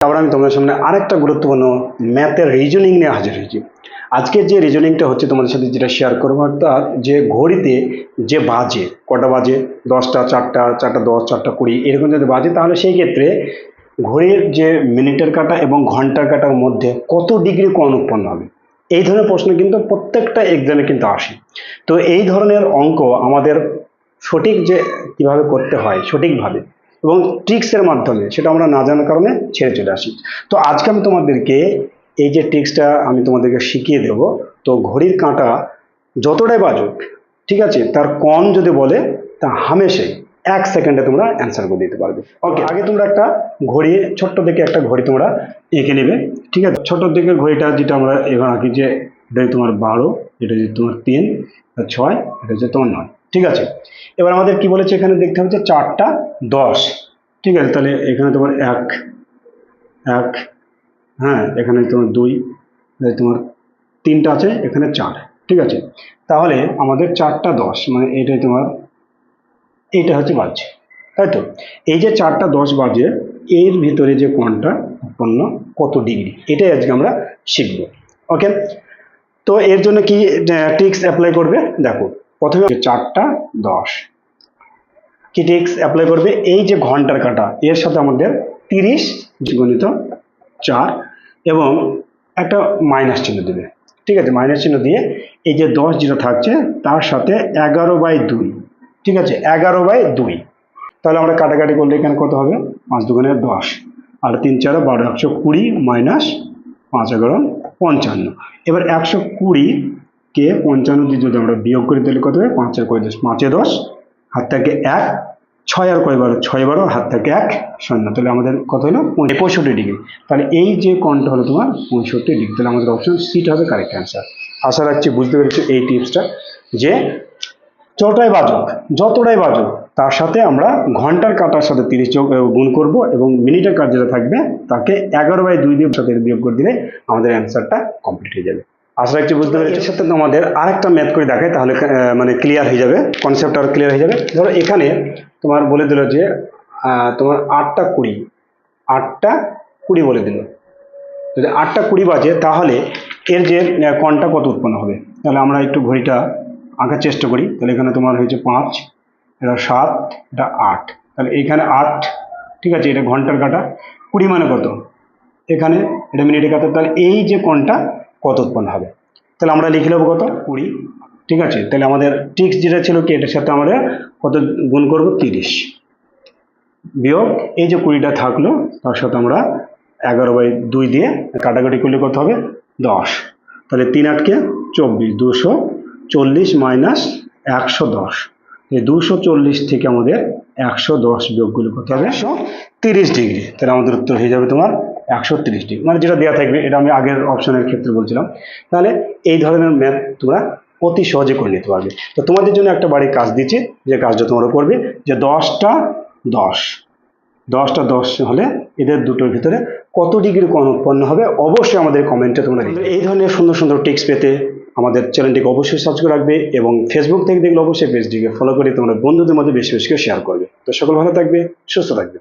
আবার আমি তোমাদের সামনে আরেকটা গুরুত্বপূর্ণ ম্যাথের রিজনিং নিয়ে হাজির হয়েছি। আজকের যে রিজনিংটা হচ্ছে তোমাদের সাথে যেটা শেয়ার করবো, অর্থাৎ যে ঘড়িতে যে বাজে, কটা বাজে, 10টা, 4টা, 4টা 10, 4টা 20 এরকম যদি বাজে, তাহলে সেই ক্ষেত্রে ঘড়ির যে মিনিটের কাঁটা এবং ঘন্টার কাঁটার মধ্যে কত ডিগ্রি কোণ উৎপন্ন হবে। এই ধরনের প্রশ্ন কিন্তু প্রত্যেকটা এক্সামে কিন্তু আসে। তো এই ধরনের অঙ্ক আমাদের সঠিক যে কিভাবে করতে হয় সঠিকভাবে এবং ট্রিক্সের মাধ্যমে, সেটা আমরা না জানার কারণে ছেড়ে চলে আসি। তো আজকে আমি তোমাদেরকে এই যে ট্রিক্সটা আমি তোমাদেরকে শিখিয়ে দেব। তো ঘড়ির কাঁটা যতটাই বাজুক, ঠিক আছে, তার কোণ যদি বলে, তা হামেশাই 1 সেকেন্ডে তোমরা অ্যান্সার করে দিতে পারবে। ওকে, আগে তোমরা একটা ঘড়ি, ছোট্ট দিকে একটা ঘড়ি তোমরা এঁকে নেবে। ঠিক আছে, ছোট দিকের ঘড়িটা যেটা আমরা এবার আঁকি, যে এটা তোমার 12, এটা হচ্ছে তোমার 3, 6, এটা হচ্ছে তোমার 9। ঠিক আছে, এবার আমাদের কি বলেছে এখানে দেখতে হবে যে 4টা 10। ঠিক আছে, তাহলে এখানে তোমার 1, হ্যাঁ, এখানে তোমার 2, তোমার 3টা আছে, এখানে 4। ঠিক আছে, তাহলে আমাদের 4টা 10 মানে এইটাই তোমার, এইটা হচ্ছে বাজছে, তাই তো। এই যে 4টা 10 বাজে, এর ভিতরে যে কোণটা উৎপন্ন কত ডিগ্রি, এটাই আজকে আমরা শিখব। ওকে, তো এর জন্য কি ট্রিক্স অ্যাপ্লাই করবে দেখো। প্রথমে 4টা 10 কি ট্রিক্স অ্যাপ্লাই করবে, এই যে ঘন্টার কাঁটা এর সাথে আমাদের 30 গুণিত 4 এবং একটা মাইনাস চিহ্ন দেবে। ঠিক আছে, মাইনাস চিহ্ন দিয়ে এই যে 10 যেটা থাকছে তার সাথে 11/2। ঠিক আছে, 11/2। তাহলে আমরা কাটাকাটি করলে এখানে কত হবে, 5 দুগুণে 10 আর 3 4 12, 120 মাইনাস 5 11 55। এবার 120 কে 55 দিয়ে যদি আমরা বিয়োগ করি তাহলে কত হবে, 5 আর 10, 5 এ 10, হাত থেকে 1, 6 আর কয় 12, 6 12, হাত থেকে 1 শূন্য, তাহলে আমাদের কত হলো 65 ডিগ্রি। তাহলে এই যে কোণটা হলো তোমার 65 ডিগ্রি। তাহলে আমাদের অপশন সিটা হবে কারেক্ট অ্যান্সার। আশা রাখছি বুঝতে পেরেছো এই টিপসটা, যে যতটাই বাজুক তার সাথে আমরা ঘন্টার কাঁটার সাথে 30 গুণ করব এবং মিনিটের কাজ যেটা থাকবে তাকে 11/2 দিয়ে সাথে বিয়োগ করে দিলে আমাদের অ্যান্সারটা কমপ্লিট হয়ে যাবে। আশা রাখছি বুঝতে পেরেছি। এর সাথে তোমাদের আরেকটা ম্যাথ করে দেখাই, তাহলে মানে ক্লিয়ার হয়ে যাবে, কনসেপ্ট আর ক্লিয়ার হয়ে যাবে। ধরো এখানে তোমার বলে দিল যে তোমার 8টা 20 বলে দিল। যদি 8টা 20 বাজে, তাহলে এর যে কোণটা কত উৎপন্ন হবে। তাহলে আমরা একটু ঘড়িটা আঁকার চেষ্টা করি। তাহলে এখানে তোমার হয়েছে 5, এটা 7, এটা 8, তাহলে এইখানে 8। ঠিক আছে, এটা ঘন্টার কাঁটা, 20 মানে কত, এখানে এটা মিনিটের কাঁটা, তাহলে এই যে কোণটা কত উৎপন্ন হবে, তাহলে আমরা লিখে নেবো কত, 20। ঠিক আছে, তাহলে আমাদের ট্রিক্স যেটা ছিল কি, এটার সাথে আমরা কত গুণ করব, 30 বিয়োগ এই যে 20টা থাকলো তার সাথে আমরা 11/2 দিয়ে কাটাকাটি করলে কত হবে, 10। তাহলে 3 8 24, 240 মাইনাস 110। এই 240 থেকে আমাদের 110 বিয়োগ করলে কত হবে, 130 ডিগ্রি। তাহলে আমাদের উত্তর হয়ে যাবে তোমার 130 ডিগ্রি, মানে যেটা দেওয়া থাকবে। এটা আমি আগের অপশনের ক্ষেত্রে বলছিলাম। তাহলে এই ধরনের ম্যাথ তোমরা অতি সহজে করে নিতে পারবে। তো তোমাদের জন্য একটা বাড়ির কাজ দিচ্ছি, যে কাজটা তোমরা করবে, যে 10টা 10 হলে এদের দুটোর ভিতরে কত ডিগ্রি কোণ উৎপন্ন হবে, অবশ্যই আমাদের কমেন্টে তোমরা লিখবে। এই ধরনের সুন্দর সুন্দর টিপস পেতে আমাদের চ্যানেলটিকে অবশ্যই সাবস্ক্রাইব করে রাখবে এবং ফেসবুক থেকে দেখলে অবশ্যই পেজটিকে ফলো করে তোমরা বন্ধুদের মধ্যে বেশি বেশি করে শেয়ার করবে। তো সকল ভালো থাকবে, সুস্থ থাকবে।